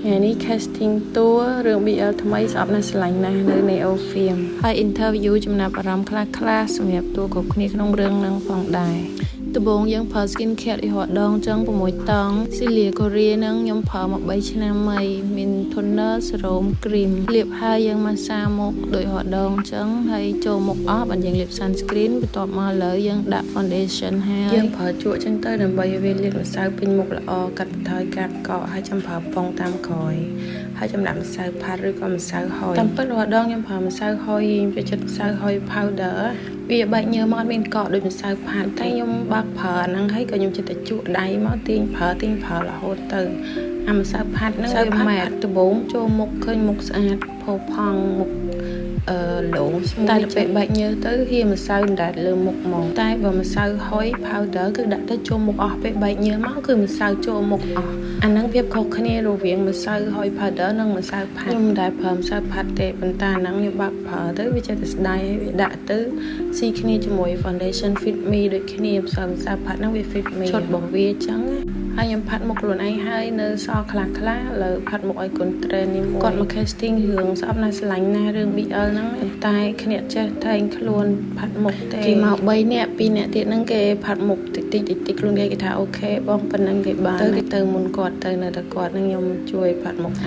ngàyនេះ casting តួរឿង BL ថ្មីស្អប់ណាស់ស្រឡាញ់ណាស់នៅ Neo Film ហើយ interview ចំណាប់អារម្មណ៍ខ្លះៗសម្រាប់តួគ្រប់គ្នាក្នុងរឿងនឹងផងដែរដំបូងយើងប្រើ skin care រហូតដងចឹង6តង់ Celia Korea នឹងខ្ញុំប្រើមក3ឆ្នាំហើយមាន toner serum cream លាបហើយយើងម៉ាស្សាមុខដោយរហូតដងចឹងហើយចូលមុខអស់បានយើងលាប sunscreen បន្ទាប់មកលើយើងដាក់ foundation ហើយយើងប្រើជក់ចឹងទៅដើម្បីឲ្យវាលាបម្សៅពេញមុខល្អកាត់បន្ថយការកកហើយចាំប្រើពងតាមក្រោយហើយចំណាប់ម្សៅផាត់ឬក៏ម្សៅហុយតាមពិតរហូតដងខ្ញុំប្រើម្សៅហុយចូលចិត្តម្សៅហុយ powder វាបែកញើមអត់មានកកដូចម្សៅផាត់តែខ្ញុំបើកប្រើអាហ្នឹងហើយក៏ខ្ញុំចិត្តតែជក់ដៃមកទាញប្រើរហូតទៅអាម្សៅផាត់ហ្នឹងវាម៉ែតដំបូងចូលមុខឃើញមុខស្អាតផូរផង់មុខលោងតែទៅពេលបែកញើទៅហៀម្សៅដែលលើមុខមកតែបើម្សៅហុយ powder គឺដាក់ទៅចូលមុខអស់ពេលបែកញើមកគឺម្សៅចូលមុខអស់អាហ្នឹងភាពខុសគ្នារវាងម្សៅហុយ powder និងម្សៅផាត់ខ្ញុំមិនដែលប្រើម្សៅផាត់ទេប៉ុន្តែអាហ្នឹងខ្ញុំបាក់ប្រើទៅវាចេះតែស្ដាយវាដាក់ទៅស៊ីគ្នាជាមួយ foundation fit me ដូចគ្នាម្សៅផាត់ហ្នឹងវា fit me ឈុតរបស់វាអញ្ចឹងហើយខ្ញុំផាត់មុខខ្លួនឯងហើយនៅសល់ខ្លះលើផាត់មុខឲ្យកូនត្រេននេះមួយគាត់មក casting រឿងស្អប់ណាស់ស្រឡាញ់ណាស់រឿង BL ហ្នឹងតែគ្នាចេះតែងខ្លួនផាត់មុខទេគេមក3នាក់2នាក់ទៀតហ្នឹងគេផាត់មុខតិចខ្លួនគេថាអូខេបងប៉ុណ្ណឹងគេបានទៅមុនគាត់ទៅនៅតែគាត់ហ្នឹងខ្ញុំជួយផាត់មុខ